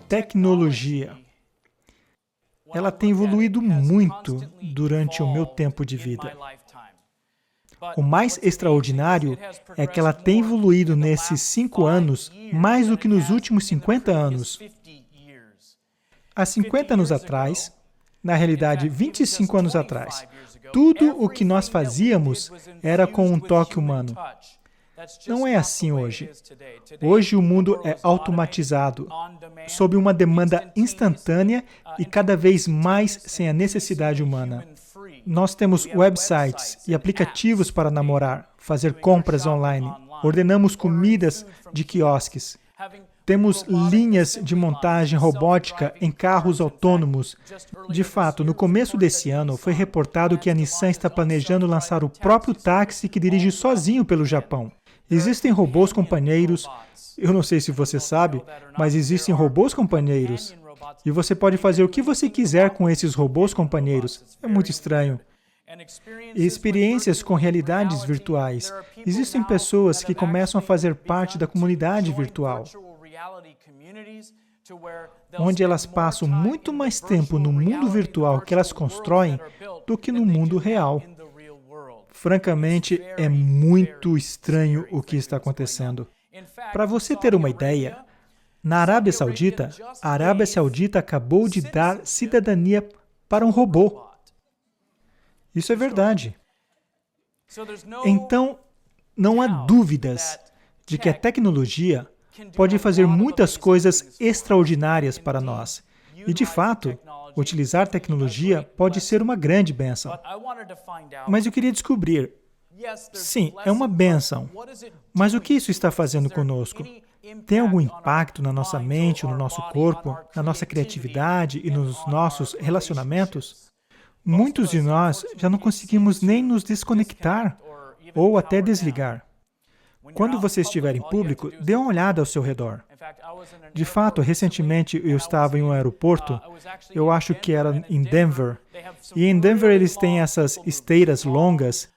tecnologia. Ela tem evoluído muito durante o meu tempo de vida. O mais extraordinário é que ela tem evoluído nesses 5 anos mais do que nos últimos 50 anos. Há 50 anos atrás, na realidade 25 anos atrás, tudo o que nós fazíamos era com um toque humano. Não é assim hoje. Hoje o mundo é automatizado, sob uma demanda instantânea e cada vez mais sem a necessidade humana. Nós temos websites e aplicativos para namorar, fazer compras online, ordenamos comidas de quiosques. Temos linhas de montagem robótica em carros autônomos. De fato, no começo desse ano, foi reportado que a Nissan está planejando lançar o próprio táxi que dirige sozinho pelo Japão. Existem robôs companheiros, eu não sei se você sabe, mas existem robôs companheiros. E você pode fazer o que você quiser com esses robôs companheiros. É muito estranho. E experiências com realidades virtuais. Existem pessoas que começam a fazer parte da comunidade virtual, onde elas passam muito mais tempo no mundo virtual que elas constroem do que no mundo real. Francamente, é muito estranho o que está acontecendo. Para você ter uma ideia, na Arábia Saudita, a Arábia Saudita acabou de dar cidadania para um robô. Isso é verdade. Então, não há dúvidas de que a tecnologia pode fazer muitas coisas extraordinárias para nós. E, de fato, utilizar tecnologia pode ser uma grande bênção. Mas eu queria descobrir, sim, é uma bênção, mas o que isso está fazendo conosco? Tem algum impacto na nossa mente, no nosso corpo, na nossa criatividade e nos nossos relacionamentos? Muitos de nós já não conseguimos nem nos desconectar ou até desligar. Quando você estiver em público, dê uma olhada ao seu redor. De fato, recentemente eu estava em um aeroporto, eu acho que era em Denver, e em Denver eles têm essas esteiras longas,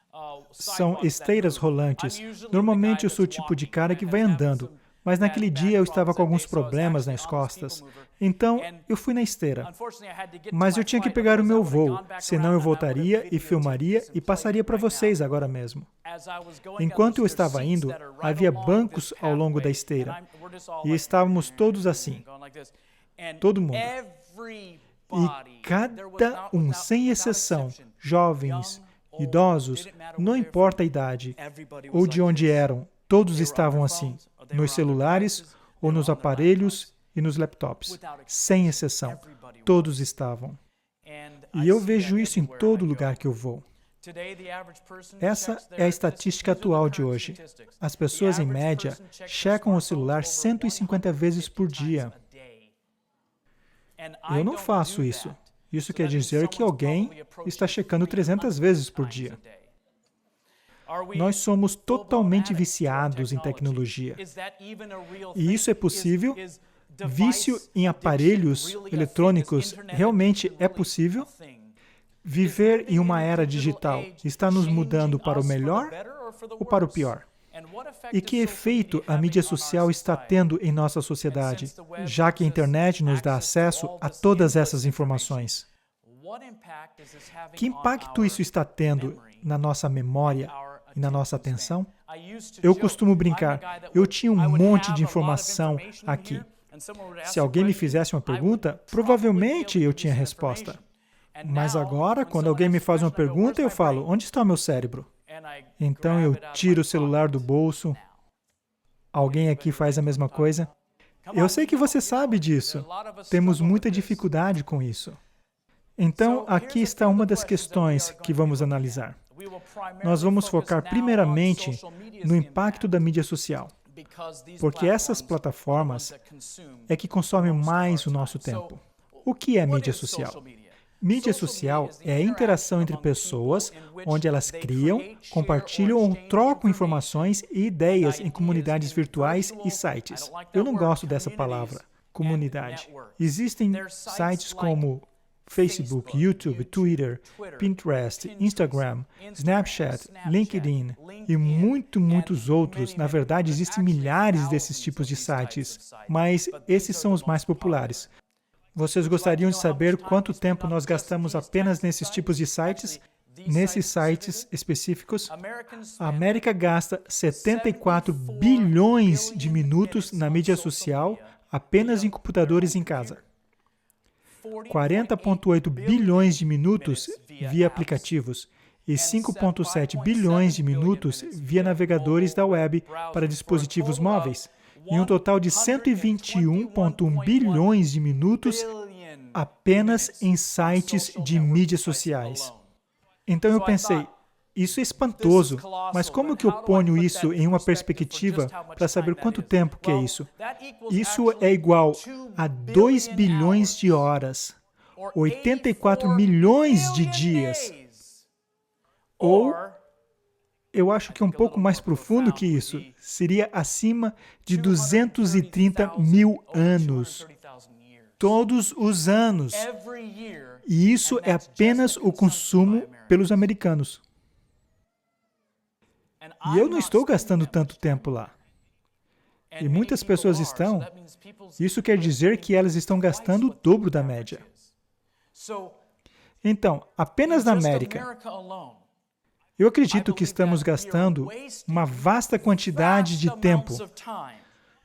são esteiras rolantes. Normalmente eu sou o tipo de cara que vai andando, mas naquele dia eu estava com alguns problemas nas costas, então eu fui na esteira. Mas eu tinha que pegar o meu voo, senão eu voltaria e filmaria e passaria para vocês agora mesmo. Enquanto eu estava indo, havia bancos ao longo da esteira, e estávamos todos assim, todo mundo. E cada um, sem exceção, jovens, idosos, não importa a idade ou de onde eram, todos estavam assim, nos celulares ou nos aparelhos e nos laptops. Sem exceção, todos estavam. E eu vejo isso em todo lugar que eu vou. Essa é a estatística atual de hoje. As pessoas, em média, checam o celular 150 vezes por dia. Eu não faço isso. Isso quer dizer que alguém está checando 300 vezes por dia. Nós somos totalmente viciados em tecnologia. E isso é possível? Vício em aparelhos eletrônicos realmente é possível? Viver em uma era digital está nos mudando para o melhor ou para o pior? E que efeito a mídia social está tendo em nossa sociedade, já que a internet nos dá acesso a todas essas informações? Que impacto isso está tendo na nossa memória e na nossa atenção? Eu costumo brincar, eu tinha um monte de informação aqui. Se alguém me fizesse uma pergunta, provavelmente eu tinha resposta. Mas agora, quando alguém me faz uma pergunta, eu falo, onde está o meu cérebro? Então eu tiro o celular do bolso. Alguém aqui faz a mesma coisa? Eu sei que você sabe disso. Temos muita dificuldade com isso. Então, aqui está uma das questões que vamos analisar. Nós vamos focar primeiramente no impacto da mídia social, porque essas plataformas é que consomem mais o nosso tempo. O que é mídia social? Mídia social é a interação entre pessoas, onde elas criam, compartilham ou trocam informações e ideias em comunidades virtuais e sites. Eu não gosto dessa palavra, comunidade. Existem sites como Facebook, YouTube, Twitter, Pinterest, Instagram, Snapchat, LinkedIn e muitos outros. Na verdade, existem milhares desses tipos de sites, mas esses são os mais populares. Vocês gostariam de saber quanto tempo nós gastamos apenas nesses tipos de sites? Nesses sites específicos, a América gasta 74 bilhões de minutos na mídia social apenas em computadores em casa. 40,8 bilhões de minutos via aplicativos e 5,7 bilhões de minutos via navegadores da web para dispositivos móveis, e um total de 121,1 bilhões de minutos apenas em sites de mídias sociais. Então eu pensei, isso é espantoso, mas como que eu ponho isso em uma perspectiva para saber quanto tempo que é isso? Isso é igual a 2 bilhões de horas, 84 milhões de dias. Ou, eu acho que é um pouco mais profundo que isso, seria acima de 230 mil anos. Todos os anos. E isso é apenas o consumo pelos americanos. E eu não estou gastando tanto tempo lá. E muitas pessoas estão. Isso quer dizer que elas estão gastando o dobro da média. Então, apenas na América, eu acredito que estamos gastando uma vasta quantidade de tempo.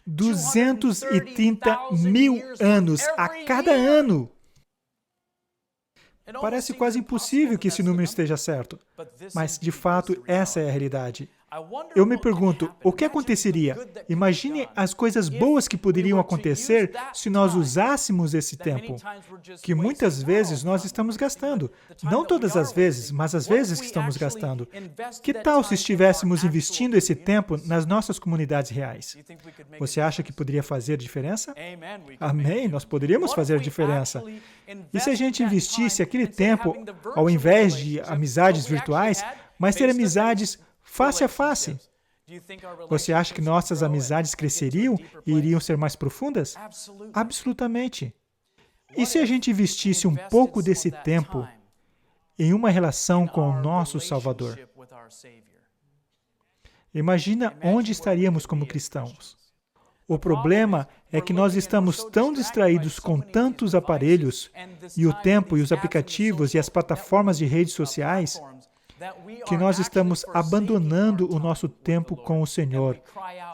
230 mil anos a cada ano. Parece quase impossível que esse número esteja certo, mas, de fato, essa é a realidade. Eu me pergunto, o que aconteceria? Imagine as coisas boas que poderiam acontecer se nós usássemos esse tempo, que muitas vezes nós estamos gastando. Não todas as vezes, mas as vezes que estamos gastando. Que tal se estivéssemos investindo esse tempo nas nossas comunidades reais? Você acha que poderia fazer diferença? Amém, nós poderíamos fazer diferença. E se a gente investisse aquele tempo, ao invés de amizades virtuais, mas ter amizades face a face? Você acha que nossas amizades cresceriam e iriam ser mais profundas? Absolutamente. E se a gente investisse um pouco desse tempo em uma relação com o nosso Salvador? Imagina onde estaríamos como cristãos. O problema é que nós estamos tão distraídos com tantos aparelhos, e o tempo, e os aplicativos, e as plataformas de redes sociais, que nós estamos abandonando o nosso tempo com o Senhor.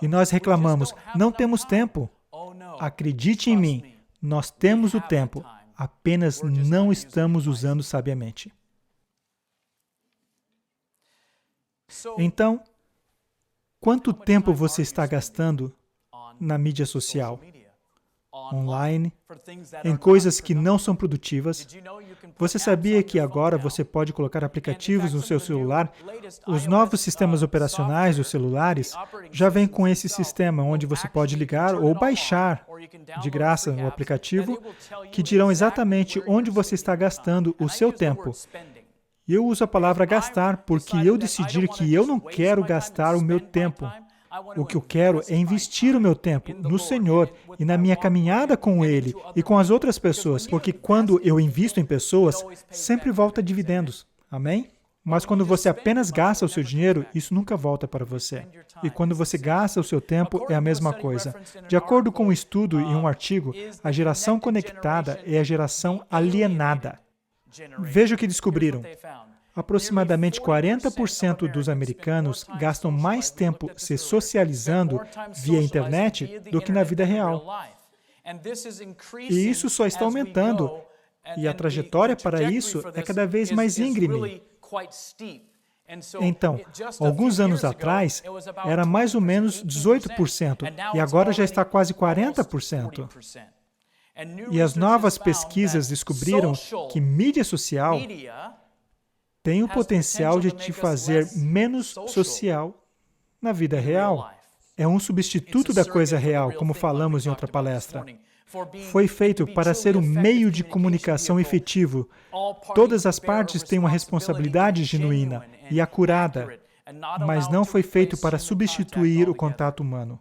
E nós reclamamos, não temos tempo. Acredite em mim, nós temos o tempo, apenas não estamos usando sabiamente. Então, quanto tempo você está gastando na mídia social, online, em coisas que não são produtivas? Você sabia que agora você pode colocar aplicativos no seu celular? Os novos sistemas operacionais dos celulares já vêm com esse sistema, onde você pode ligar ou baixar de graça o aplicativo, que dirão exatamente onde você está gastando o seu tempo. E eu uso a palavra gastar porque eu decidi que eu não quero gastar o meu tempo. O que eu quero é investir o meu tempo no Senhor e na minha caminhada com Ele e com as outras pessoas, porque quando eu invisto em pessoas, sempre volta dividendos. Amém? Mas quando você apenas gasta o seu dinheiro, isso nunca volta para você. E quando você gasta o seu tempo, é a mesma coisa. De acordo com um estudo em um artigo, a geração conectada é a geração alienada. Veja o que descobriram. Aproximadamente 40% dos americanos gastam mais tempo se socializando via internet do que na vida real. E isso só está aumentando. E a trajetória para isso é cada vez mais íngreme. Então, alguns anos atrás, era mais ou menos 18%, e agora já está quase 40%. E as novas pesquisas descobriram que mídia social tem o potencial de te fazer menos social na vida real. É um substituto da coisa real, como falamos em outra palestra. Foi feito para ser um meio de comunicação efetivo. Todas as partes têm uma responsabilidade genuína e acurada, mas não foi feito para substituir o contato humano.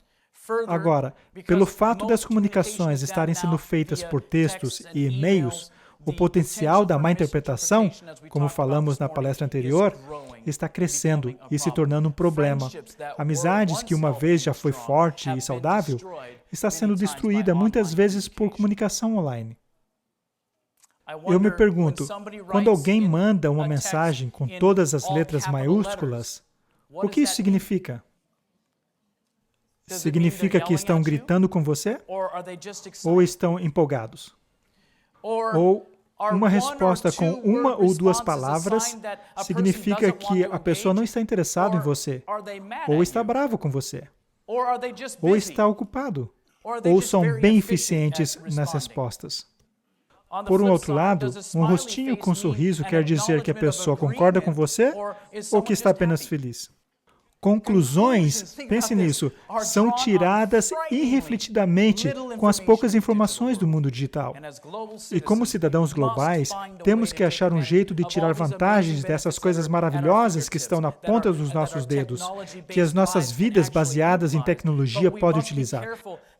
Agora, pelo fato das comunicações estarem sendo feitas por textos e e-mails, O potencial da má interpretação, como falamos na palestra anterior, está crescendo e se tornando um problema. Amizades que uma vez já foi forte e saudável, está sendo destruída muitas vezes por comunicação online. Eu me pergunto, quando alguém manda uma mensagem com todas as letras maiúsculas, o que isso significa? Significa que estão gritando com você? Ou estão empolgados? Ou uma resposta com uma ou duas palavras significa que a pessoa não está interessada em você, ou está bravo com você, ou está ocupado, ou são bem eficientes nas respostas. Por um outro lado, um rostinho com sorriso quer dizer que a pessoa concorda com você ou que está apenas feliz. Conclusões, pense nisso, são tiradas irrefletidamente com as poucas informações do mundo digital. E como cidadãos globais, temos que achar um jeito de tirar vantagens dessas coisas maravilhosas que estão na ponta dos nossos dedos, que as nossas vidas baseadas em tecnologia podem utilizar.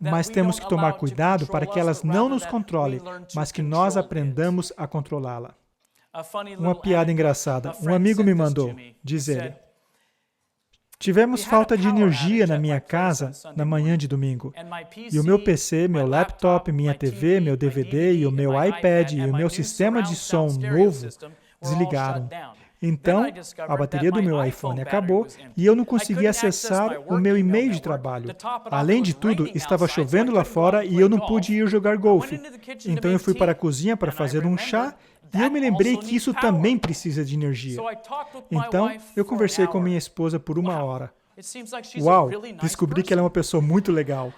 Mas temos que tomar cuidado para que elas não nos controlem, mas que nós aprendamos a controlá-la. Uma piada engraçada. Um amigo me mandou, diz ele: tivemos falta de energia na minha casa na manhã de domingo. E o meu PC, meu laptop, minha TV, meu DVD e o meu iPad e o meu sistema de som novo desligaram. Então, a bateria do meu iPhone acabou e eu não conseguia acessar o meu e-mail de trabalho. Além de tudo, estava chovendo lá fora e eu não pude ir jogar golfe. Então eu fui para a cozinha para fazer um chá e eu me lembrei que isso também precisa de energia. Então, eu conversei com minha esposa por 1 hora. Uau, descobri que ela é uma pessoa muito legal.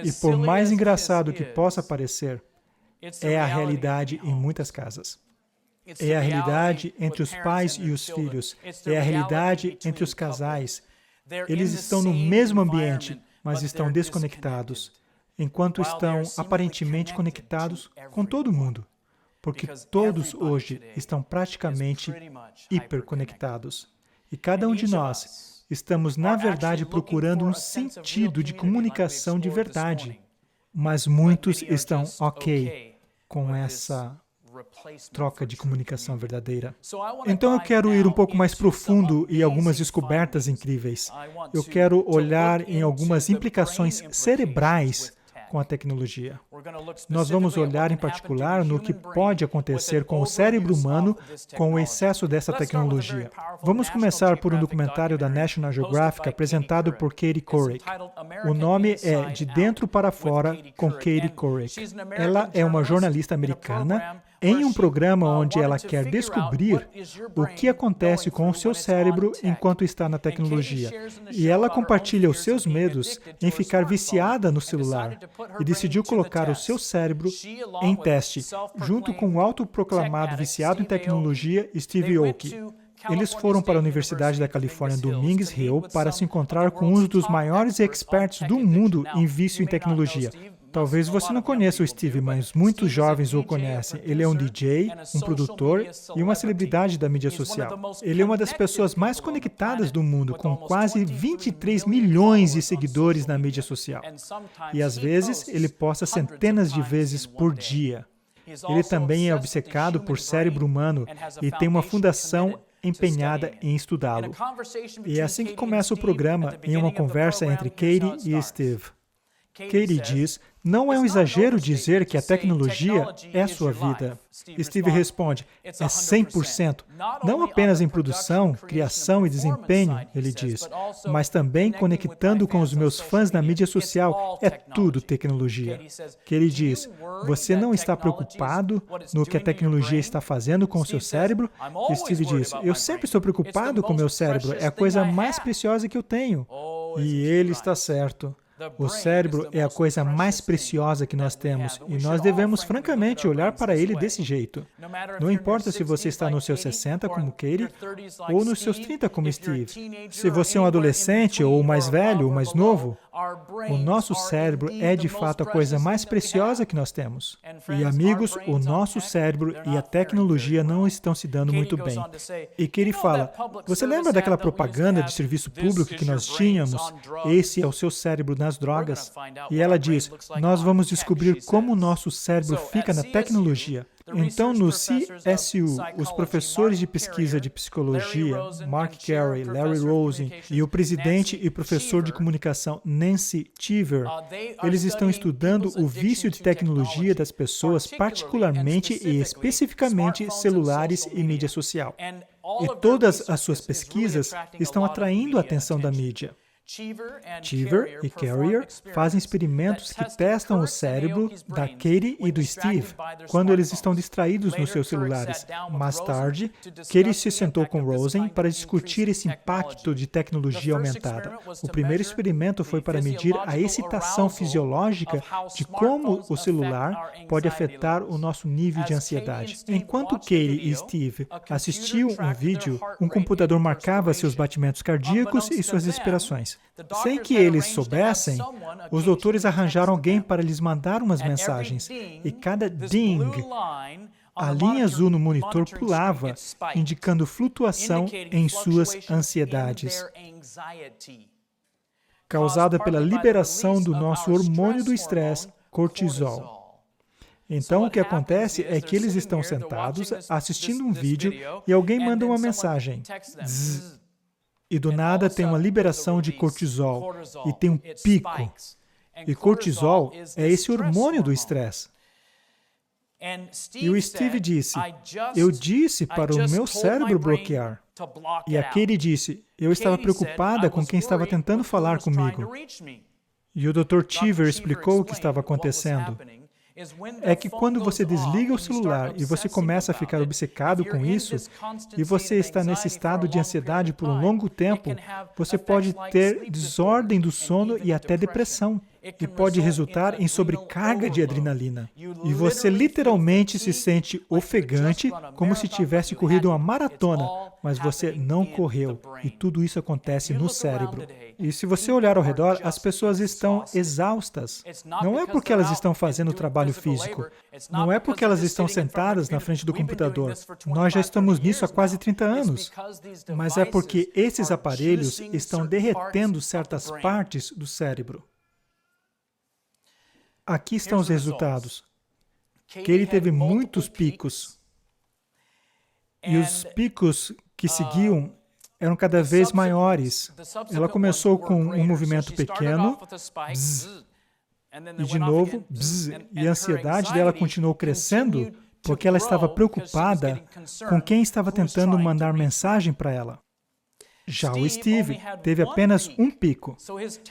E por mais engraçado que possa parecer, é a realidade em muitas casas. É a realidade entre os pais e os filhos. É a realidade entre os casais. Eles estão no mesmo ambiente, mas estão desconectados, enquanto estão aparentemente conectados com todo mundo, porque todos hoje estão praticamente hiperconectados. E cada um de nós estamos, na verdade, procurando um sentido de comunicação de verdade, mas muitos estão ok com essa troca de comunicação verdadeira. Então eu quero ir um pouco mais profundo em algumas descobertas incríveis. Eu quero olhar em algumas implicações cerebrais com a tecnologia. Nós vamos olhar em particular no que pode acontecer com o cérebro humano com o excesso dessa tecnologia. Vamos começar por um documentário da National Geographic apresentado por Katie Couric. O nome é De Dentro para Fora com Katie Couric. Ela é uma jornalista americana em um programa onde ela quer descobrir o que acontece com o seu cérebro enquanto está na tecnologia. E ela compartilha os seus medos em ficar viciada no celular e decidiu colocar o seu cérebro em teste, junto com o autoproclamado viciado em tecnologia Steve Aoki. Eles foram para a Universidade da Califórnia Domingues Hill para se encontrar com um dos maiores experts do mundo em vício em tecnologia. Talvez você não conheça o Steve, mas muitos jovens o conhecem. Ele é um DJ, um produtor e uma celebridade da mídia social. Ele é uma das pessoas mais conectadas do mundo, com quase 23 milhões de seguidores na mídia social. E às vezes, ele posta centenas de vezes por dia. Ele também é obcecado por cérebro humano e tem uma fundação empenhada em estudá-lo. E é assim que começa o programa, em uma conversa entre Katie e Steve. Katie diz: não é um exagero dizer que a tecnologia é a sua vida. Steve responde: é 100%. Não apenas em produção, criação e desempenho, ele diz, mas também conectando com os meus fãs na mídia social. É tudo tecnologia. Katie diz: você não está preocupado no que a tecnologia está fazendo com o seu cérebro? Steve diz: eu sempre estou preocupado com o meu cérebro. É a coisa mais preciosa que eu tenho. E ele está certo. O cérebro é a coisa mais preciosa que nós temos e nós devemos, francamente, olhar para ele desse jeito. Não importa se você está nos seus 60 como Katie ou nos seus 30 como Steve. Se você é um adolescente ou mais velho ou mais novo, O nosso cérebro é, de fato, a coisa mais preciosa que nós temos. E, amigos, o nosso cérebro e a tecnologia não estão se dando muito bem. E Katie fala, você lembra daquela propaganda de serviço público que nós tínhamos? Esse é o seu cérebro nas drogas. E ela diz, nós vamos descobrir como o nosso cérebro fica na tecnologia. Então, no CSU, os professores de pesquisa de psicologia, Mark Carey, Larry Rosen, e o presidente e professor de comunicação, Nancy Cheever, eles estão estudando o vício de tecnologia das pessoas, particularmente e especificamente celulares e mídia social. E todas as suas pesquisas estão atraindo a atenção da mídia. Cheever e Carrier fazem experimentos que testam o cérebro da Katie e do Steve quando eles estão distraídos nos seus celulares. Mais tarde, Katie se sentou com Rosen para discutir esse impacto de tecnologia aumentada. O primeiro experimento foi para medir a excitação fisiológica de como o celular pode afetar o nosso nível de ansiedade. Enquanto Katie e Steve assistiam um vídeo, um computador marcava seus batimentos cardíacos e suas respirações. Sem que eles soubessem, os doutores arranjaram alguém para lhes mandar umas mensagens. E cada ding, a linha azul no monitor pulava, indicando flutuação em suas ansiedades, causada pela liberação do nosso hormônio do estresse, cortisol. Então, o que acontece é que eles estão sentados, assistindo um vídeo, e alguém manda uma mensagem. Zzz. E do nada tem uma liberação de cortisol e tem um pico. E cortisol é esse hormônio do estresse. E o Steve disse, eu disse para o meu cérebro bloquear. E a Katie disse, eu estava preocupada com quem estava tentando falar comigo. E o Dr. Cheever explicou o que estava acontecendo. É que quando você desliga o celular e você começa a ficar obcecado com isso, e você está nesse estado de ansiedade por um longo tempo, você pode ter desordem do sono e até depressão. E pode resultar em sobrecarga de adrenalina. E você literalmente se sente ofegante, como se tivesse corrido uma maratona, mas você não correu. E tudo isso acontece no cérebro. E se você olhar ao redor, as pessoas estão exaustas. Não é porque elas estão fazendo o trabalho físico. Não é porque elas estão sentadas na frente do computador. Nós já estamos nisso há quase 30 anos. Mas é porque esses aparelhos estão derretendo certas partes do cérebro. Aqui estão os resultados. Katie teve muitos picos. E os picos que seguiam eram cada vez maiores. Ela começou com um movimento pequeno, bzz, e de novo, bzz, e a ansiedade dela continuou crescendo porque ela estava preocupada com quem estava tentando mandar mensagem para ela. Já o Steve teve apenas um pico.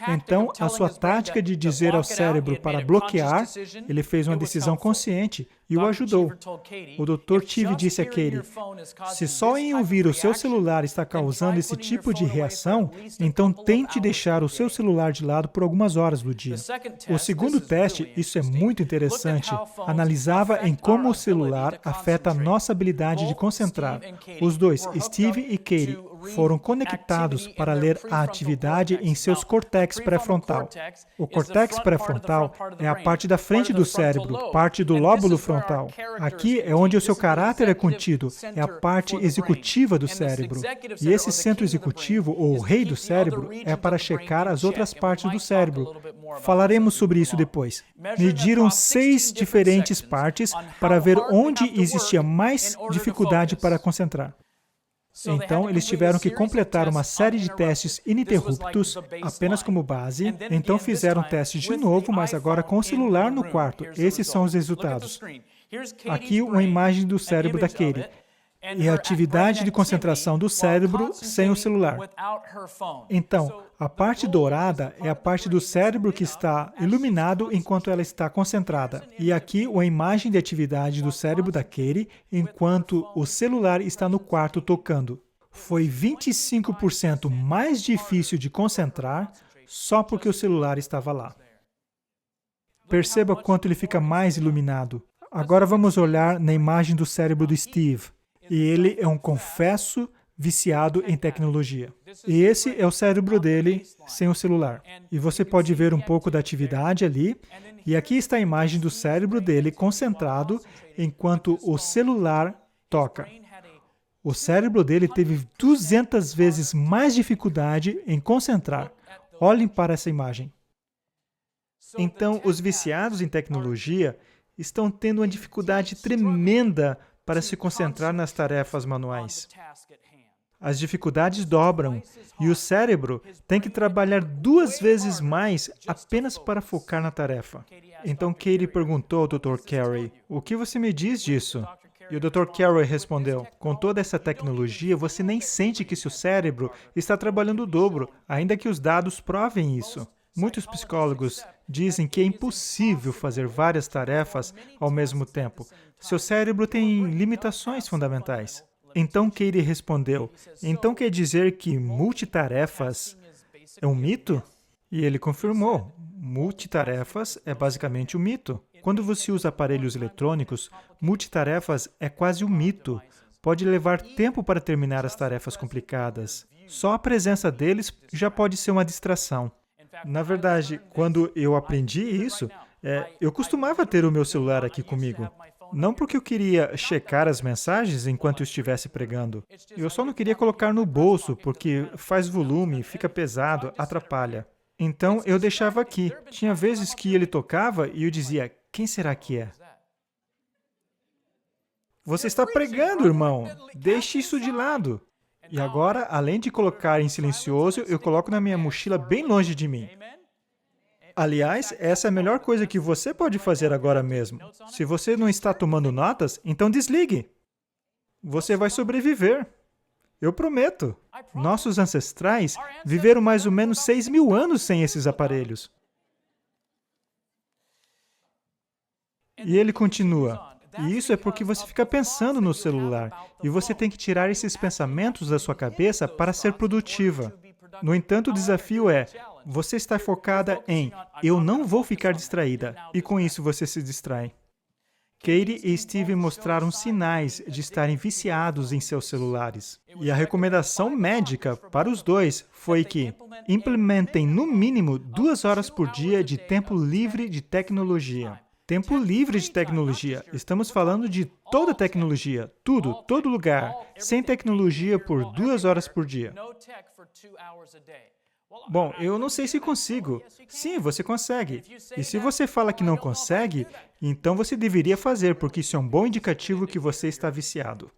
Então, a sua tática de dizer ao cérebro para bloquear, ele fez uma decisão consciente e o ajudou. O Dr. Cheever disse a Katie, se só em ouvir o seu celular está causando esse tipo de reação, então tente deixar o seu celular de lado por algumas horas do dia. O segundo teste, isso é muito interessante, analisava em como o celular afeta a nossa habilidade de concentrar. Os dois, Steve e Katie, foram conectados para ler a atividade em seus córtex pré-frontal. O córtex pré-frontal é a parte da frente do cérebro, parte do lóbulo frontal. Aqui é onde o seu caráter é contido, é a parte executiva do cérebro. E esse centro executivo, ou o rei do cérebro, é para checar as outras partes do cérebro. Falaremos sobre isso depois. Mediram 6 diferentes partes para ver onde existia mais dificuldade para concentrar. Então, eles tiveram que completar uma série de testes ininterruptos, apenas como base. Então, fizeram testes de novo, mas agora com o celular no quarto. Esses são os resultados. Aqui, uma imagem do cérebro da Katie. E a atividade de concentração do cérebro sem o celular. Então, a parte dourada é a parte do cérebro que está iluminado enquanto ela está concentrada. E aqui, uma imagem de atividade do cérebro da Katie enquanto o celular está no quarto tocando. Foi 25% mais difícil de concentrar só porque o celular estava lá. Perceba quanto ele fica mais iluminado. Agora vamos olhar na imagem do cérebro do Steve. E ele é um confesso, viciado em tecnologia. E esse é o cérebro dele sem o celular. E você pode ver um pouco da atividade ali. E aqui está a imagem do cérebro dele concentrado enquanto o celular toca. O cérebro dele teve 200 vezes mais dificuldade em concentrar. Olhem para essa imagem. Então, os viciados em tecnologia estão tendo uma dificuldade tremenda para se concentrar nas tarefas manuais. As dificuldades dobram e o cérebro tem que trabalhar 2 vezes mais apenas para focar na tarefa. Então, Katie perguntou ao Dr. Carey, o que você me diz disso? E o Dr. Carey respondeu, com toda essa tecnologia, você nem sente que seu cérebro está trabalhando o dobro, ainda que os dados provem isso. Muitos psicólogos dizem que é impossível fazer várias tarefas ao mesmo tempo. Seu cérebro tem limitações fundamentais. Então Katie respondeu, então quer dizer que multitarefas é um mito? E ele confirmou, multitarefas é basicamente um mito. Quando você usa aparelhos eletrônicos, multitarefas é quase um mito. Pode levar tempo para terminar as tarefas complicadas. Só a presença deles já pode ser uma distração. Na verdade, quando eu aprendi isso, eu costumava ter o meu celular aqui comigo. Não porque eu queria checar as mensagens enquanto eu estivesse pregando. Eu só não queria colocar no bolso, porque faz volume, fica pesado, atrapalha. Então, eu deixava aqui. Tinha vezes que ele tocava e eu dizia, quem será que é? Você está pregando, irmão. Deixe isso de lado. E agora, além de colocar em silencioso, eu coloco na minha mochila bem longe de mim. Aliás, essa é a melhor coisa que você pode fazer agora mesmo. Se você não está tomando notas, então desligue. Você vai sobreviver. Eu prometo. Nossos ancestrais viveram mais ou menos 6.000 anos sem esses aparelhos. E ele continua. E isso é porque você fica pensando no celular. E você tem que tirar esses pensamentos da sua cabeça para ser produtiva. No entanto, o desafio é, você está focada em, eu não vou ficar distraída. E com isso você se distrai. Katie e Steve mostraram sinais de estarem viciados em seus celulares. E a recomendação médica para os dois foi que implementem no mínimo 2 horas por dia de tempo livre de tecnologia. Tempo livre de tecnologia. Estamos falando de toda tecnologia, tudo, todo lugar, sem tecnologia por 2 horas por dia. Bom, eu não sei se consigo. Sim, você consegue. E se você fala que não consegue, então você deveria fazer, porque isso é um bom indicativo que você está viciado.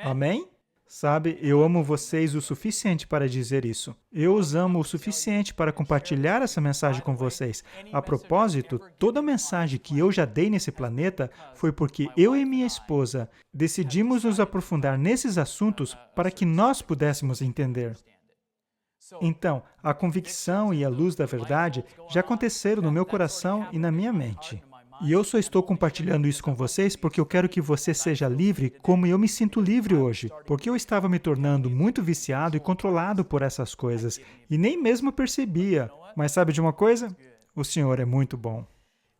Amém? Sabe, eu amo vocês o suficiente para dizer isso. Eu os amo o suficiente para compartilhar essa mensagem com vocês. A propósito, toda a mensagem que eu já dei nesse planeta foi porque eu e minha esposa decidimos nos aprofundar nesses assuntos para que nós pudéssemos entender. Então, a convicção e a luz da verdade já aconteceram no meu coração e na minha mente. E eu só estou compartilhando isso com vocês porque eu quero que você seja livre como eu me sinto livre hoje. Porque eu estava me tornando muito viciado e controlado por essas coisas. E nem mesmo percebia. Mas sabe de uma coisa? O Senhor é muito bom.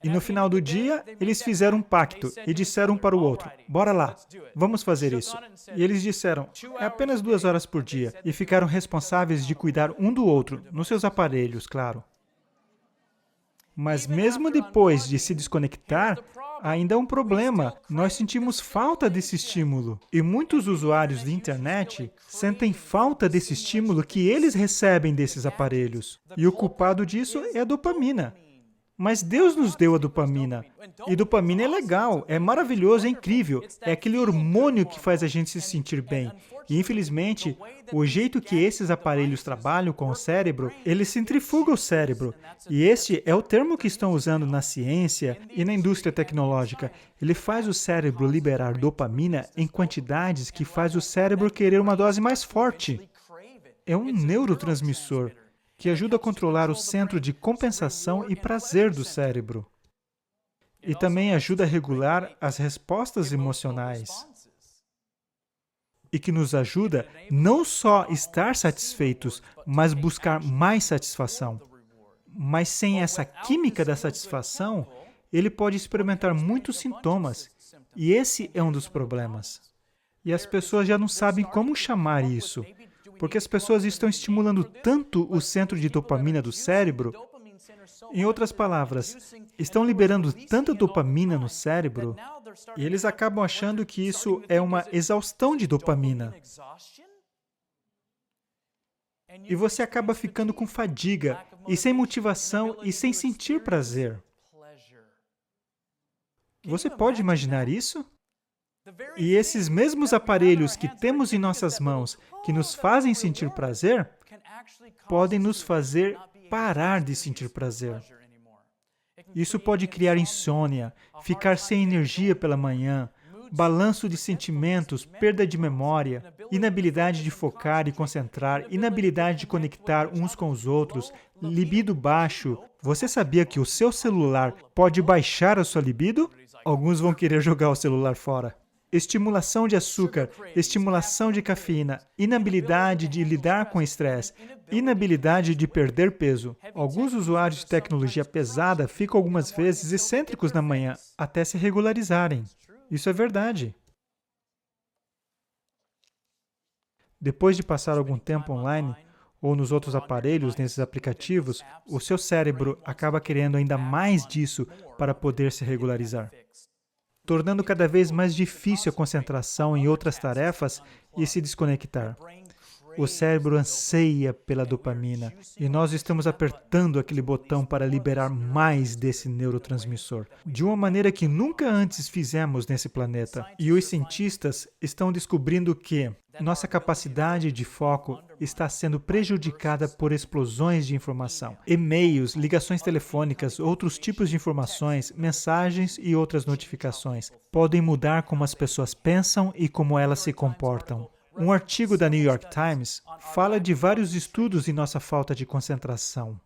E no final do dia, eles fizeram um pacto e disseram um para o outro, bora lá, vamos fazer isso. E eles disseram, é apenas 2 horas por dia. E ficaram responsáveis de cuidar um do outro, nos seus aparelhos, claro. Mas mesmo depois de se desconectar, ainda é um problema. Nós sentimos falta desse estímulo. E muitos usuários de internet sentem falta desse estímulo que eles recebem desses aparelhos. E o culpado disso é a dopamina. Mas Deus nos deu a dopamina. E dopamina é legal, é maravilhoso, é incrível. É aquele hormônio que faz a gente se sentir bem. E, infelizmente, o jeito que esses aparelhos trabalham com o cérebro, eles centrifugam o cérebro. E este é o termo que estão usando na ciência e na indústria tecnológica. Ele faz o cérebro liberar dopamina em quantidades que faz o cérebro querer uma dose mais forte. É um neurotransmissor que ajuda a controlar o centro de compensação e prazer do cérebro. E também ajuda a regular as respostas emocionais. E que nos ajuda não só a estar satisfeitos, mas buscar mais satisfação. Mas sem essa química da satisfação, ele pode experimentar muitos sintomas. E esse é um dos problemas. E as pessoas já não sabem como chamar isso, porque as pessoas estão estimulando tanto o centro de dopamina do cérebro. Em outras palavras, estão liberando tanta dopamina no cérebro, e eles acabam achando que isso é uma exaustão de dopamina. E você acaba ficando com fadiga, e sem motivação, e sem sentir prazer. Você pode imaginar isso? E esses mesmos aparelhos que temos em nossas mãos, que nos fazem sentir prazer, podem nos fazer parar de sentir prazer. Isso pode criar insônia, ficar sem energia pela manhã, balanço de sentimentos, perda de memória, inabilidade de focar e concentrar, inabilidade de conectar uns com os outros, libido baixo. Você sabia que o seu celular pode baixar a sua libido? Alguns vão querer jogar o celular fora. Estimulação de açúcar, estimulação de cafeína, inabilidade de lidar com estresse, inabilidade de perder peso. Alguns usuários de tecnologia pesada ficam algumas vezes excêntricos na manhã, até se regularizarem. Isso é verdade. Depois de passar algum tempo online, ou nos outros aparelhos, nesses aplicativos, o seu cérebro acaba querendo ainda mais disso para poder se regularizar, tornando cada vez mais difícil a concentração em outras tarefas e se desconectar. O cérebro anseia pela dopamina e nós estamos apertando aquele botão para liberar mais desse neurotransmissor, de uma maneira que nunca antes fizemos nesse planeta. E os cientistas estão descobrindo que nossa capacidade de foco está sendo prejudicada por explosões de informação. E-mails, ligações telefônicas, outros tipos de informações, mensagens e outras notificações podem mudar como as pessoas pensam e como elas se comportam. Um artigo da New York Times fala de vários estudos em nossa falta de concentração.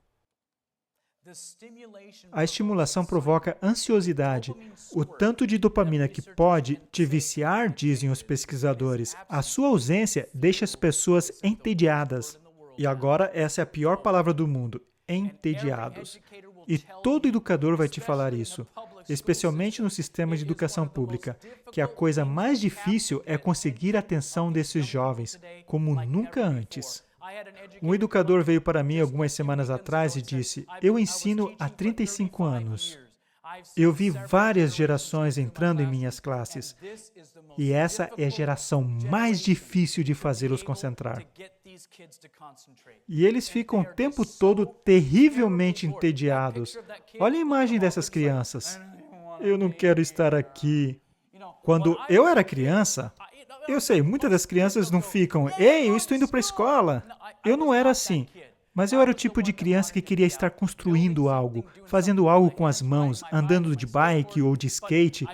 A estimulação provoca ansiosidade. O tanto de dopamina que pode te viciar, dizem os pesquisadores. A sua ausência deixa as pessoas entediadas. E agora, essa é a pior palavra do mundo, entediados. E todo educador vai te falar isso, especialmente no sistema de educação pública, que a coisa mais difícil é conseguir a atenção desses jovens, como nunca antes. Um educador veio para mim algumas semanas atrás e disse: "Eu ensino há 35 anos. Eu vi várias gerações entrando em minhas classes, e essa é a geração mais difícil de fazê-los concentrar. E eles ficam o tempo todo terrivelmente entediados. Olha a imagem dessas crianças. Eu não quero estar aqui." Quando eu era criança, eu sei, muitas das crianças não ficam, "Ei, eu estou indo para a escola." Eu não era assim. Mas eu era o tipo de criança que queria estar construindo algo, fazendo algo com as mãos, andando de bike ou de skate.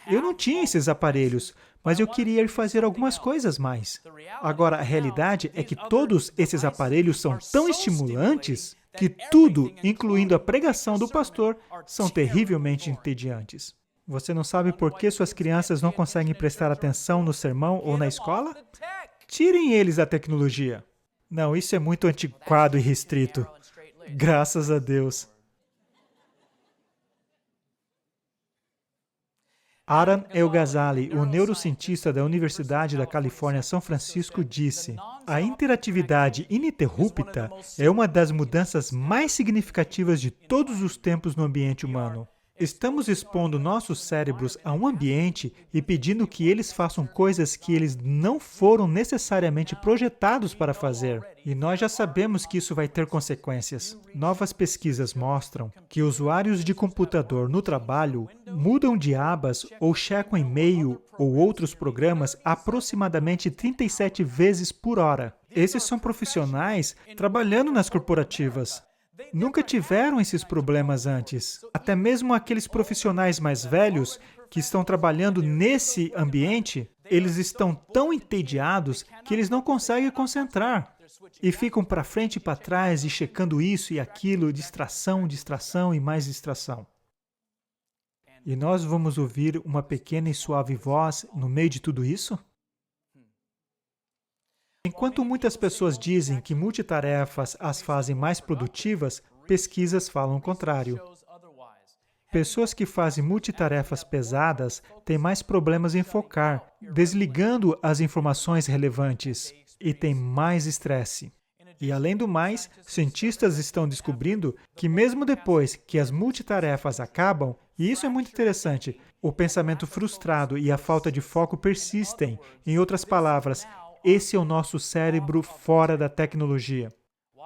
Eu não tinha esses aparelhos, mas eu queria ir fazer algumas coisas mais. Agora, a realidade é que todos esses aparelhos são tão estimulantes que tudo, incluindo a pregação do pastor, são terrivelmente entediantes. Você não sabe por que suas crianças não conseguem prestar atenção no sermão ou na escola? Tirem eles a tecnologia. Não, isso é muito antiquado e restrito. Graças a Deus. Aram El-Ghazali, o neurocientista da Universidade da Califórnia, São Francisco, disse: "A interatividade ininterrupta é uma das mudanças mais significativas de todos os tempos no ambiente humano. Estamos expondo nossos cérebros a um ambiente e pedindo que eles façam coisas que eles não foram necessariamente projetados para fazer. E nós já sabemos que isso vai ter consequências. Novas pesquisas mostram que usuários de computador no trabalho mudam de abas ou checam e-mail ou outros programas aproximadamente 37 vezes por hora. Esses são profissionais trabalhando nas corporativas. Nunca tiveram esses problemas antes. Até mesmo aqueles profissionais mais velhos que estão trabalhando nesse ambiente, eles estão tão entediados que eles não conseguem concentrar. E ficam para frente e para trás e checando isso e aquilo, distração, distração e mais distração. E nós vamos ouvir uma pequena e suave voz no meio de tudo isso? Enquanto muitas pessoas dizem que multitarefas as fazem mais produtivas, pesquisas falam o contrário. Pessoas que fazem multitarefas pesadas têm mais problemas em focar, desligando as informações relevantes, e têm mais estresse. E, além do mais, cientistas estão descobrindo que mesmo depois que as multitarefas acabam, e isso é muito interessante, o pensamento frustrado e a falta de foco persistem. Em outras palavras, esse é o nosso cérebro fora da tecnologia.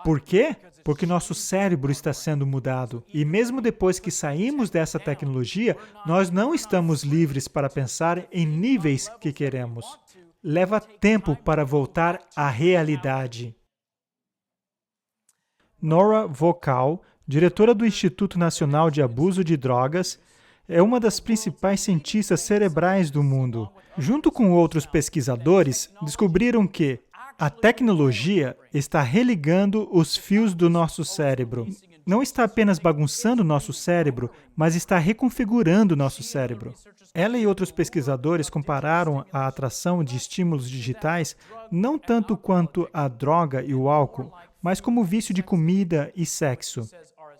Por quê? Porque nosso cérebro está sendo mudado. E mesmo depois que saímos dessa tecnologia, nós não estamos livres para pensar em níveis que queremos. Leva tempo para voltar à realidade. Nora Vocal, diretora do Instituto Nacional de Abuso de Drogas, é uma das principais cientistas cerebrais do mundo. Junto com outros pesquisadores, descobriram que a tecnologia está religando os fios do nosso cérebro. Não está apenas bagunçando nosso cérebro, mas está reconfigurando nosso cérebro. Ela e outros pesquisadores compararam a atração de estímulos digitais não tanto quanto a droga e o álcool, mas como vício de comida e sexo.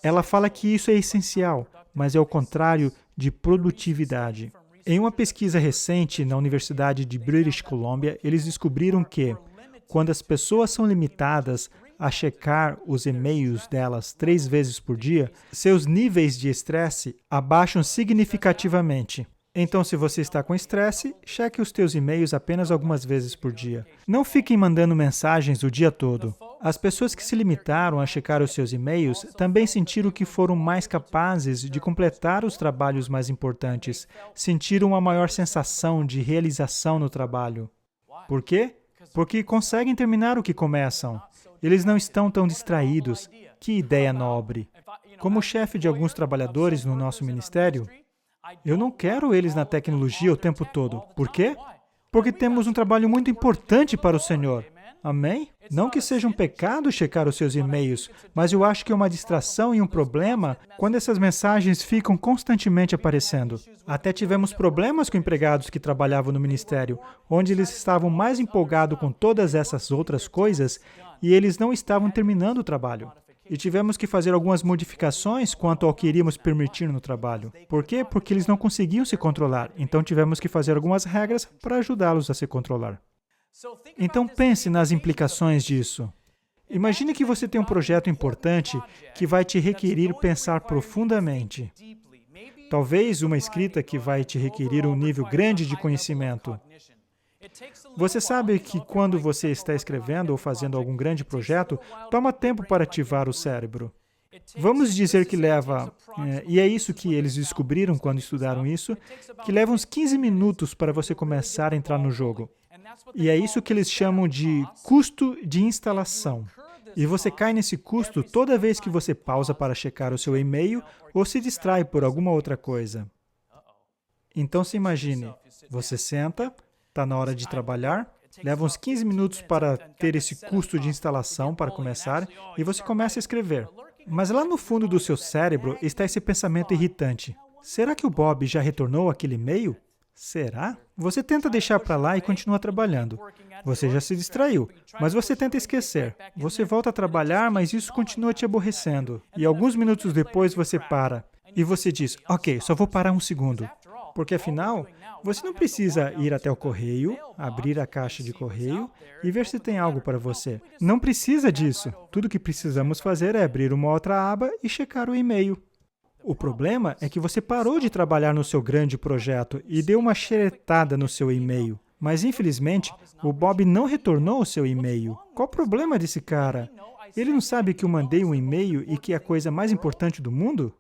Ela fala que isso é essencial, mas é o contrário de produtividade. Em uma pesquisa recente na Universidade de British Columbia, eles descobriram que, quando as pessoas são limitadas a checar os e-mails delas 3 vezes por dia, seus níveis de estresse abaixam significativamente. Então, se você está com estresse, cheque os teus e-mails apenas algumas vezes por dia. Não fiquem mandando mensagens o dia todo. As pessoas que se limitaram a checar os seus e-mails também sentiram que foram mais capazes de completar os trabalhos mais importantes, sentiram uma maior sensação de realização no trabalho. Por quê? Porque conseguem terminar o que começam. Eles não estão tão distraídos. Que ideia nobre! Como chefe de alguns trabalhadores no nosso ministério, eu não quero eles na tecnologia o tempo todo. Por quê? Porque temos um trabalho muito importante para o Senhor. Amém? Não que seja um pecado checar os seus e-mails, mas eu acho que é uma distração e um problema quando essas mensagens ficam constantemente aparecendo. Até tivemos problemas com empregados que trabalhavam no ministério, onde eles estavam mais empolgados com todas essas outras coisas e eles não estavam terminando o trabalho. E tivemos que fazer algumas modificações quanto ao que iríamos permitir no trabalho. Por quê? Porque eles não conseguiam se controlar. Então tivemos que fazer algumas regras para ajudá-los a se controlar. Então pense nas implicações disso. Imagine que você tem um projeto importante que vai te requerir pensar profundamente. Talvez uma escrita que vai te requerir um nível grande de conhecimento. Você sabe que quando você está escrevendo ou fazendo algum grande projeto, toma tempo para ativar o cérebro. Vamos dizer que leva, e é isso que eles descobriram quando estudaram isso, que leva uns 15 minutos para você começar a entrar no jogo. E é isso que eles chamam de custo de instalação. E você cai nesse custo toda vez que você pausa para checar o seu e-mail ou se distrai por alguma outra coisa. Então se imagine, você senta, está na hora de trabalhar, leva uns 15 minutos para ter esse custo de instalação para começar e você começa a escrever. Mas lá no fundo do seu cérebro está esse pensamento irritante. Será que o Bob já retornou aquele e-mail? Será? Você tenta deixar para lá e continua trabalhando. Você já se distraiu, mas você tenta esquecer. Você volta a trabalhar, mas isso continua te aborrecendo. E alguns minutos depois você para. E você diz, ok, só vou parar um segundo. Porque afinal, você não precisa ir até o correio, abrir a caixa de correio e ver se tem algo para você. Não precisa disso. Tudo que precisamos fazer é abrir uma outra aba e checar o e-mail. O problema é que você parou de trabalhar no seu grande projeto e deu uma xeretada no seu e-mail. Mas, infelizmente, o Bob não retornou o seu e-mail. Qual o problema desse cara? Ele não sabe que eu mandei um e-mail e que é a coisa mais importante do mundo?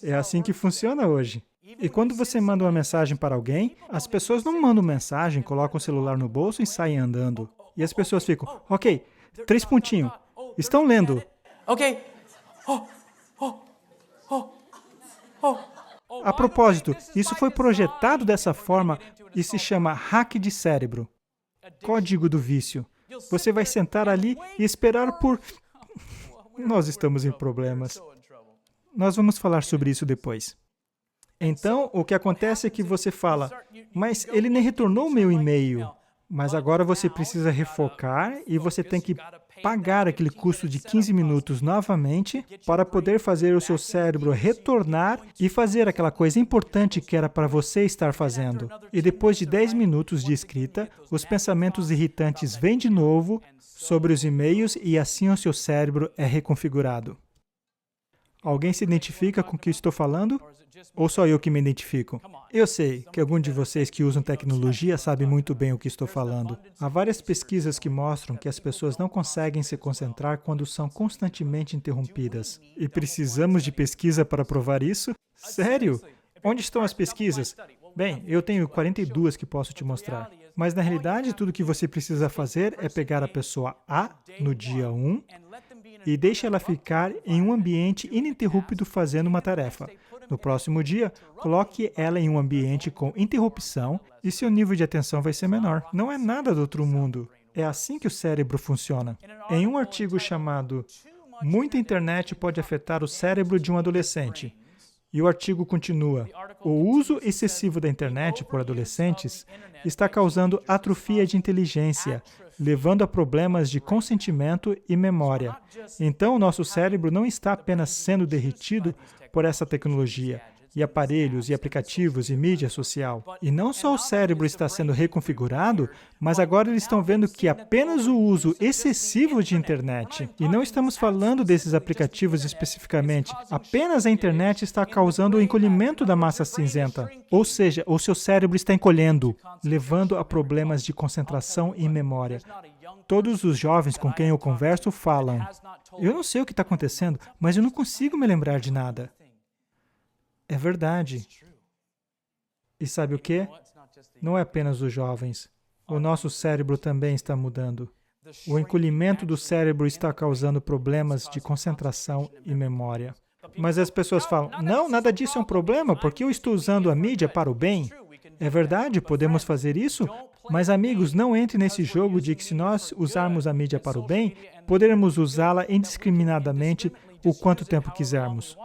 É assim que funciona hoje. E quando você manda uma mensagem para alguém, as pessoas não mandam mensagem, colocam o celular no bolso e saem andando. E as pessoas ficam, ok, 3 pontinhos, estão lendo. Ok. A propósito, isso foi projetado dessa forma e se chama hack de cérebro. Código do vício. Você vai sentar ali e esperar por... Nós estamos em problemas. Nós vamos falar sobre isso depois. Então, o que acontece é que você fala, mas ele nem retornou o meu e-mail. Mas agora você precisa refocar e você tem que pagar aquele custo de 15 minutos novamente para poder fazer o seu cérebro retornar e fazer aquela coisa importante que era para você estar fazendo. E depois de 10 minutos de escrita, os pensamentos irritantes vêm de novo sobre os e-mails e assim o seu cérebro é reconfigurado. Alguém se identifica com o que eu estou falando? Ou só eu que me identifico? Eu sei que algum de vocês que usam tecnologia sabe muito bem o que estou falando. Há várias pesquisas que mostram que as pessoas não conseguem se concentrar quando são constantemente interrompidas. E precisamos de pesquisa para provar isso? Sério? Onde estão as pesquisas? Bem, eu tenho 42 que posso te mostrar. Mas na realidade, tudo que você precisa fazer é pegar a pessoa A no dia 1 e deixa ela ficar em um ambiente ininterrupto fazendo uma tarefa. No próximo dia, coloque ela em um ambiente com interrupção e seu nível de atenção vai ser menor. Não é nada do outro mundo. É assim que o cérebro funciona. Em um artigo chamado "Muita internet pode afetar o cérebro de um adolescente", e o artigo continua: o uso excessivo da internet por adolescentes está causando atrofia de inteligência, levando a problemas de consentimento e memória. Então, nosso cérebro não está apenas sendo derretido por essa tecnologia, e aparelhos, e aplicativos, e mídia social. E não só o cérebro está sendo reconfigurado, mas agora eles estão vendo que apenas o uso excessivo de internet, e não estamos falando desses aplicativos especificamente, apenas a internet está causando o encolhimento da massa cinzenta. Ou seja, o seu cérebro está encolhendo, levando a problemas de concentração e memória. Todos os jovens com quem eu converso falam: eu não sei o que está acontecendo, mas eu não consigo me lembrar de nada. É verdade. E sabe o quê? Não é apenas os jovens. O nosso cérebro também está mudando. O encolhimento do cérebro está causando problemas de concentração e memória. Mas as pessoas falam: não, nada disso é um problema, porque eu estou usando a mídia para o bem. É verdade, podemos fazer isso, mas amigos, não entre nesse jogo de que se nós usarmos a mídia para o bem, poderemos usá-la indiscriminadamente o quanto tempo quisermos,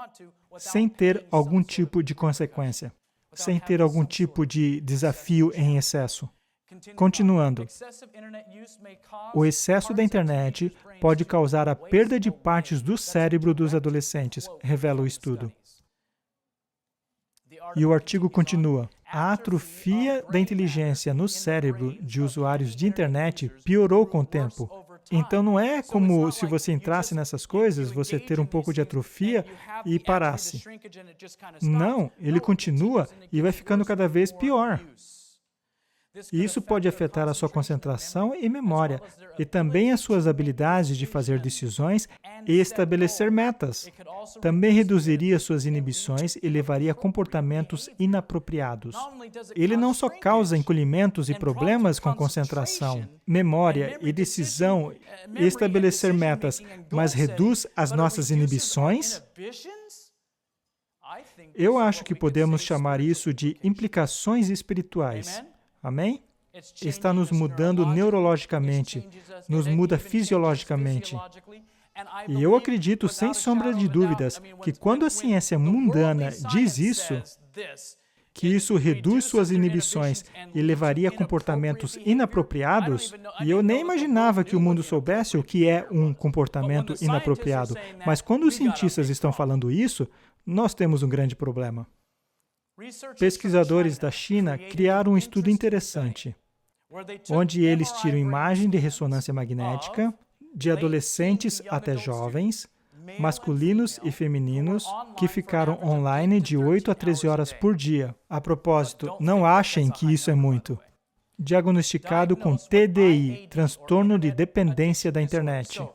sem ter algum tipo de consequência, sem ter algum tipo de desafio em excesso. Continuando, o excesso da internet pode causar a perda de partes do cérebro dos adolescentes, revela o estudo. E o artigo continua: a atrofia da inteligência no cérebro de usuários de internet piorou com o tempo. Então, não é como se você entrasse nessas coisas, você ter um pouco de atrofia e parasse. Não, ele continua e vai ficando cada vez pior. E isso pode afetar a sua concentração e memória, e também as suas habilidades de fazer decisões e estabelecer metas. Também reduziria suas inibições e levaria a comportamentos inapropriados. Ele não só causa encolhimentos e problemas com concentração, memória e decisão e estabelecer metas, mas reduz as nossas inibições? Eu acho que podemos chamar isso de implicações espirituais. Amém? Está nos mudando neurologicamente, nos muda fisiologicamente. E eu acredito, sem sombra de dúvidas, que quando a ciência mundana diz isso, que isso reduz suas inibições e levaria a comportamentos inapropriados, e eu nem imaginava que o mundo soubesse o que é um comportamento inapropriado, mas quando os cientistas estão falando isso, nós temos um grande problema. Pesquisadores da China criaram um estudo interessante, onde eles tiram imagem de ressonância magnética de adolescentes até jovens, masculinos e femininos, que ficaram online de 8 a 13 horas por dia. A propósito, não achem que isso é muito. Diagnosticado com TDI, transtorno de dependência da internet.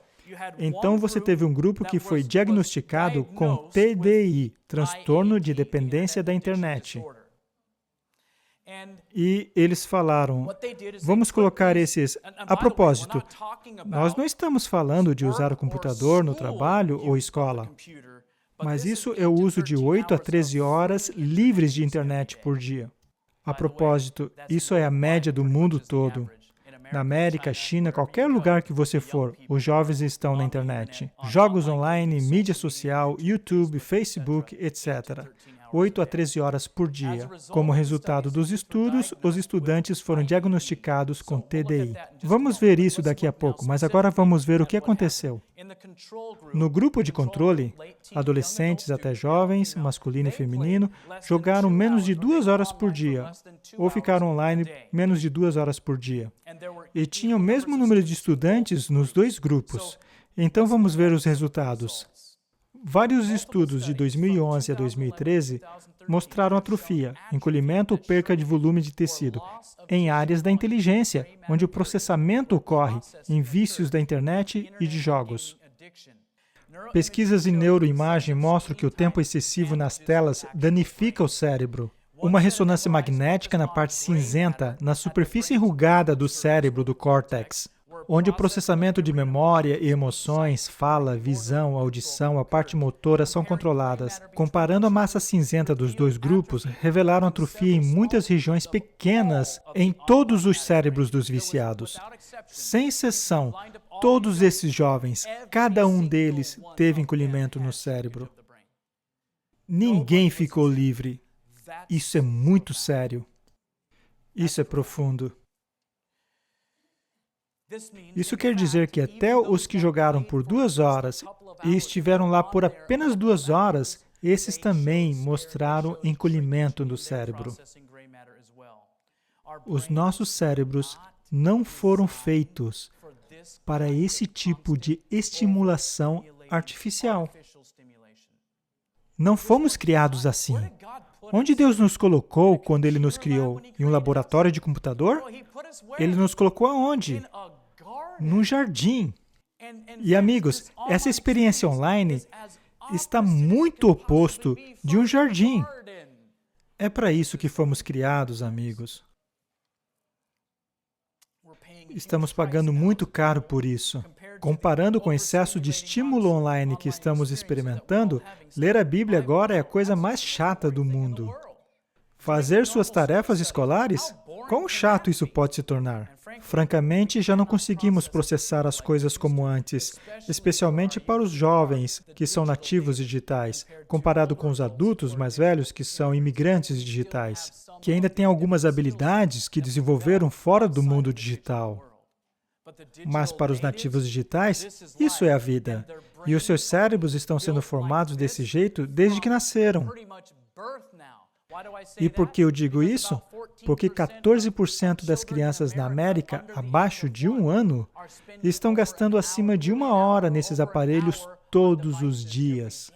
Então, você teve um grupo que foi diagnosticado com TDI, transtorno de dependência da internet. E eles falaram, vamos colocar esses... A propósito, nós não estamos falando de usar o computador no trabalho ou escola, mas isso é o uso de 8 a 13 horas livres de internet por dia. A propósito, isso é a média do mundo todo. Na América, China, qualquer lugar que você for, os jovens estão na internet. Jogos online, mídia social, YouTube, Facebook, etc. 8 a 13 horas por dia. Como resultado dos estudos, os estudantes foram diagnosticados com TDI. Vamos ver isso daqui a pouco, mas agora vamos ver o que aconteceu. No grupo de controle, adolescentes até jovens, masculino e feminino, jogaram menos de 2 horas por dia, ou ficaram online menos de 2 horas por dia. E tinha o mesmo número de estudantes nos dois grupos. Então vamos ver os resultados. Vários estudos de 2011 a 2013 mostraram atrofia, encolhimento ou perca de volume de tecido em áreas da inteligência, onde o processamento ocorre em vícios da internet e de jogos. Pesquisas em neuroimagem mostram que o tempo excessivo nas telas danifica o cérebro. Uma ressonância magnética na parte cinzenta, na superfície enrugada do cérebro do córtex, onde o processamento de memória e emoções, fala, visão, audição, a parte motora são controladas. Comparando a massa cinzenta dos dois grupos, revelaram atrofia em muitas regiões pequenas em todos os cérebros dos viciados. Sem exceção, todos esses jovens, cada um deles teve encolhimento no cérebro. Ninguém ficou livre. Isso é muito sério. Isso é profundo. Isso quer dizer que até os que jogaram por 2 horas e estiveram lá por apenas 2 horas, esses também mostraram encolhimento do cérebro. Os nossos cérebros não foram feitos para esse tipo de estimulação artificial. Não fomos criados assim. Onde Deus nos colocou quando Ele nos criou? Em um laboratório de computador? Ele nos colocou aonde? Num jardim. E, amigos, essa experiência online está muito oposto de um jardim. É para isso que fomos criados, amigos. Estamos pagando muito caro por isso. Comparando com o excesso de estímulo online que estamos experimentando, ler a Bíblia agora é a coisa mais chata do mundo. Fazer suas tarefas escolares? Quão chato isso pode se tornar? Francamente, já não conseguimos processar as coisas como antes, especialmente para os jovens, que são nativos digitais, comparado com os adultos mais velhos, que são imigrantes digitais, que ainda têm algumas habilidades que desenvolveram fora do mundo digital. Mas para os nativos digitais, isso é a vida. E os seus cérebros estão sendo formados desse jeito desde que nasceram. E por que eu digo isso? Porque 14% das crianças na América, abaixo de 1 ano, estão gastando acima de 1 hora nesses aparelhos todos os dias.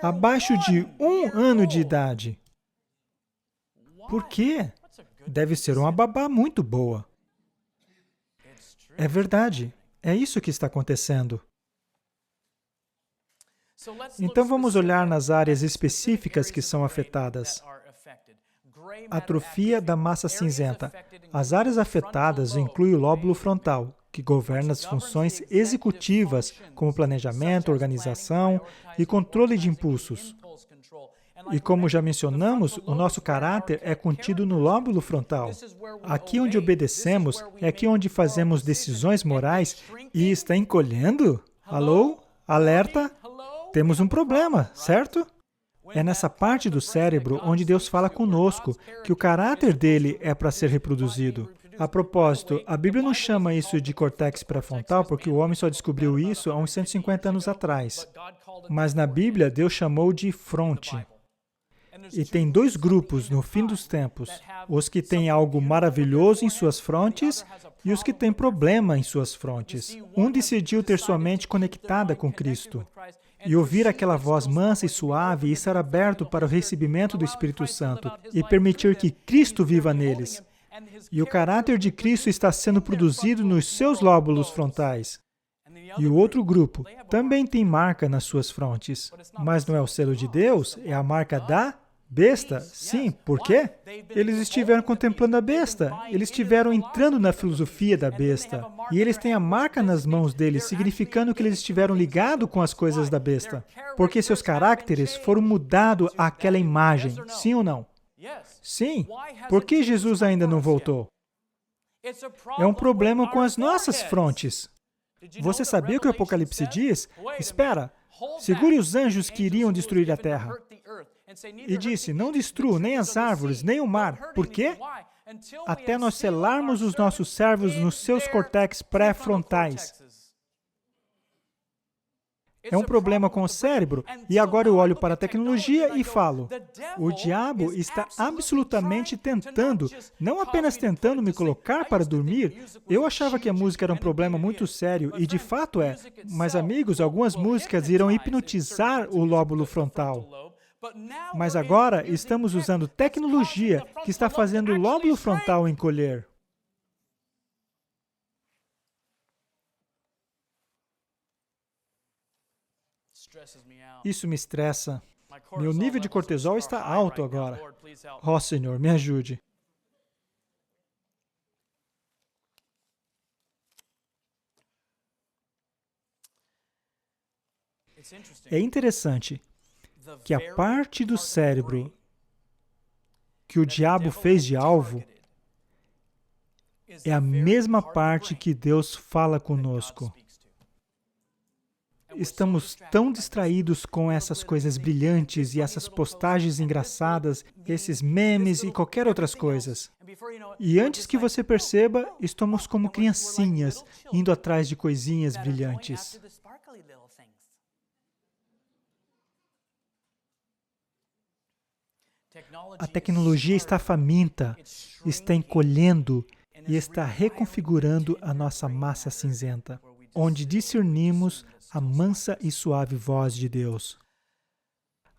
Abaixo de 1 ano de idade. Por quê? Deve ser uma babá muito boa. É verdade. É isso que está acontecendo. Então, vamos olhar nas áreas específicas que são afetadas. Atrofia da massa cinzenta. As áreas afetadas incluem o lóbulo frontal, que governa as funções executivas, como planejamento, organização e controle de impulsos. E como já mencionamos, o nosso caráter é contido no lóbulo frontal. Aqui onde obedecemos, é aqui onde fazemos decisões morais e está encolhendo? Alô? Alerta? Temos um problema, certo? É nessa parte do cérebro onde Deus fala conosco, que o caráter dele é para ser reproduzido. A propósito, a Bíblia não chama isso de córtex pré-frontal porque o homem só descobriu isso há uns 150 anos atrás. Mas na Bíblia, Deus chamou de fronte. E tem 2 grupos no fim dos tempos, os que têm algo maravilhoso em suas frontes e os que têm problema em suas frontes. Um decidiu ter sua mente conectada com Cristo e ouvir aquela voz mansa e suave e estar aberto para o recebimento do Espírito Santo e permitir que Cristo viva neles. E o caráter de Cristo está sendo produzido nos seus lóbulos frontais. E o outro grupo também tem marca nas suas frontes, mas não é o selo de Deus, é a marca da besta. Sim, por quê? Eles estiveram contemplando a besta, eles estiveram entrando na filosofia da besta, e eles têm a marca nas mãos deles, significando que eles estiveram ligados com as coisas da besta, porque seus caracteres foram mudados àquela imagem, sim ou não? Sim. Por que Jesus ainda não voltou? É um problema com as nossas frontes. Você sabia o que o Apocalipse diz? Espera, segure os anjos que iriam destruir a terra. E disse, não destrua nem as árvores, nem o mar. Por quê? Até nós selarmos os nossos servos nos seus córtex pré-frontais. É um problema com o cérebro, e agora eu olho para a tecnologia e falo, o diabo está absolutamente tentando, não apenas tentando me colocar para dormir. Eu achava que a música era um problema muito sério, e de fato é, mas amigos, algumas músicas irão hipnotizar o lóbulo frontal. Mas agora estamos usando tecnologia que está fazendo o lóbulo frontal encolher. Isso me estressa. Meu nível de cortisol está alto agora. Ó, Senhor, me ajude. É interessante que a parte do cérebro que o diabo fez de alvo é a mesma parte que Deus fala conosco. Estamos tão distraídos com essas coisas brilhantes e essas postagens engraçadas, esses memes e qualquer outras coisas. E antes que você perceba, estamos como criancinhas, indo atrás de coisinhas brilhantes. A tecnologia está faminta, está encolhendo e está reconfigurando a nossa massa cinzenta, onde discernimos a mansa e suave voz de Deus.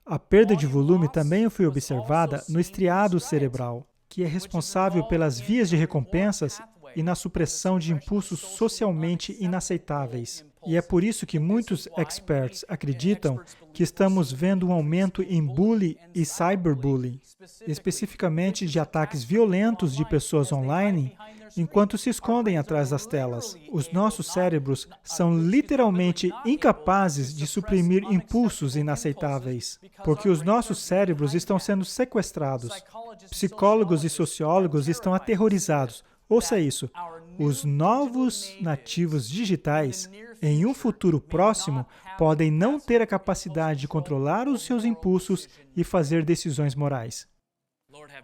A perda de volume também foi observada no estriado cerebral, que é responsável pelas vias de recompensas e na supressão de impulsos socialmente inaceitáveis. E é por isso que muitos experts acreditam que estamos vendo um aumento em bullying e cyberbullying, especificamente de ataques violentos de pessoas online, enquanto se escondem atrás das telas. Os nossos cérebros são literalmente incapazes de suprimir impulsos inaceitáveis, porque os nossos cérebros estão sendo sequestrados. Psicólogos e sociólogos estão aterrorizados. Ouça isso. Os novos nativos digitais, em um futuro próximo, podem não ter a capacidade de controlar os seus impulsos e fazer decisões morais.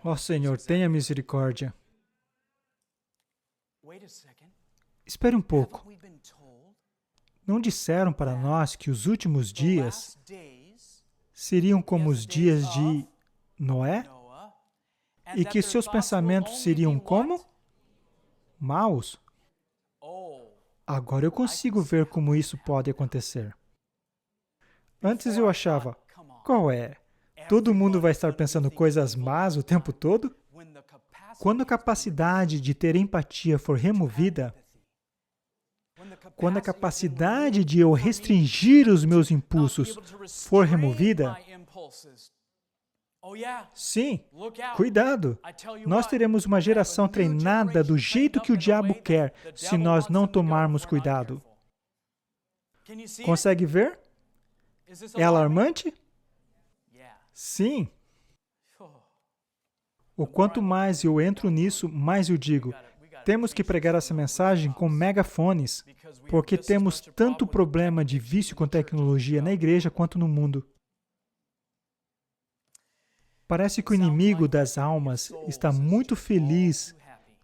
Ó Senhor, tenha misericórdia. Espere um pouco. Não disseram para nós que os últimos dias seriam como os dias de Noé? E que seus pensamentos seriam como? Maus? Agora eu consigo ver como isso pode acontecer. Antes eu achava, qual é? Todo mundo vai estar pensando coisas más o tempo todo? Quando a capacidade de ter empatia for removida, quando a capacidade de eu restringir os meus impulsos for removida, sim, cuidado! Nós teremos uma geração treinada do jeito que o diabo quer, se nós não tomarmos cuidado. Consegue ver? É alarmante? Sim. O quanto mais eu entro nisso, mais eu digo, temos que pregar essa mensagem com megafones, porque temos tanto problema de vício com tecnologia na igreja quanto no mundo. Parece que o inimigo das almas está muito feliz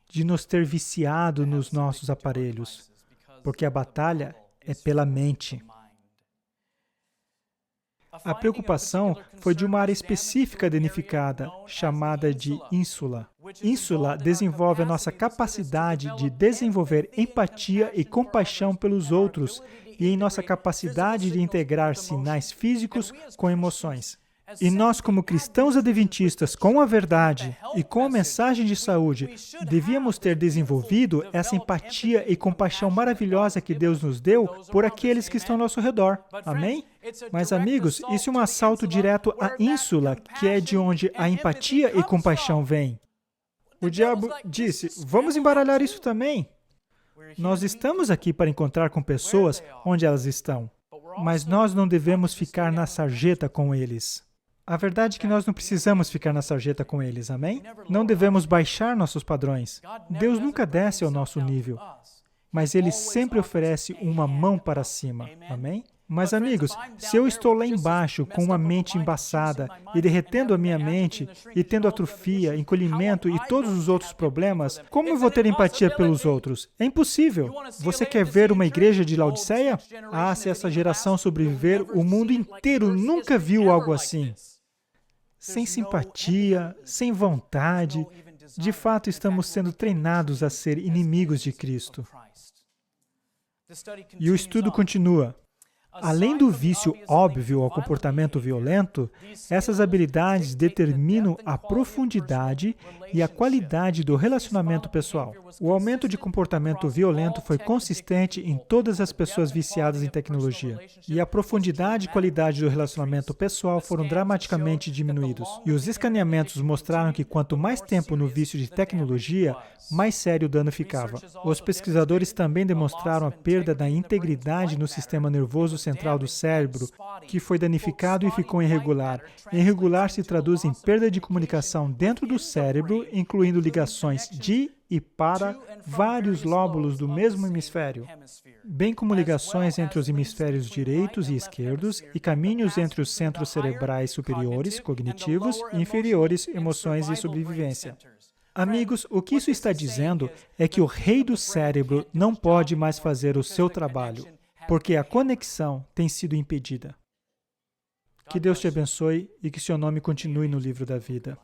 de nos ter viciado nos nossos aparelhos, porque a batalha é pela mente. A preocupação foi de uma área específica danificada, chamada de ínsula. Ínsula desenvolve a nossa capacidade de desenvolver empatia e compaixão pelos outros e em nossa capacidade de integrar sinais físicos com emoções. E nós, como cristãos adventistas, com a verdade e com a mensagem de saúde, devíamos ter desenvolvido essa empatia e compaixão maravilhosa que Deus nos deu por aqueles que estão ao nosso redor. Amém? Mas, amigos, isso é um assalto direto à ínsula, que é de onde a empatia e compaixão vêm. O diabo disse, vamos embaralhar isso também. Nós estamos aqui para encontrar com pessoas onde elas estão, mas nós não devemos ficar na sarjeta com eles. A verdade é que nós não precisamos ficar na sarjeta com eles, amém? Não devemos baixar nossos padrões. Deus nunca desce ao nosso nível, mas Ele sempre oferece uma mão para cima, amém? Mas, amigos, se eu estou lá embaixo com uma mente embaçada e derretendo a minha mente e tendo atrofia, encolhimento e todos os outros problemas, como eu vou ter empatia pelos outros? É impossível. Você quer ver uma igreja de Laodiceia? Ah, se essa geração sobreviver, o mundo inteiro nunca viu algo assim. Sem simpatia, sem vontade, de fato estamos sendo treinados a ser inimigos de Cristo. E o estudo continua. Além do vício óbvio ao comportamento violento, essas habilidades determinam a profundidade e a qualidade do relacionamento pessoal. O aumento de comportamento violento foi consistente em todas as pessoas viciadas em tecnologia. E a profundidade e qualidade do relacionamento pessoal foram dramaticamente diminuídos. E os escaneamentos mostraram que quanto mais tempo no vício de tecnologia, mais sério o dano ficava. Os pesquisadores também demonstraram a perda da integridade no sistema nervoso central do cérebro, que foi danificado e ficou irregular. Irregular se traduz em perda de comunicação dentro do cérebro, incluindo ligações de e para vários lóbulos do mesmo hemisfério, bem como ligações entre os hemisférios direitos e esquerdos e caminhos entre os centros cerebrais superiores, cognitivos, e inferiores, emoções e sobrevivência. Amigos, o que isso está dizendo é que o rei do cérebro não pode mais fazer o seu trabalho, porque a conexão tem sido impedida. Que Deus te abençoe e que seu nome continue no livro da vida.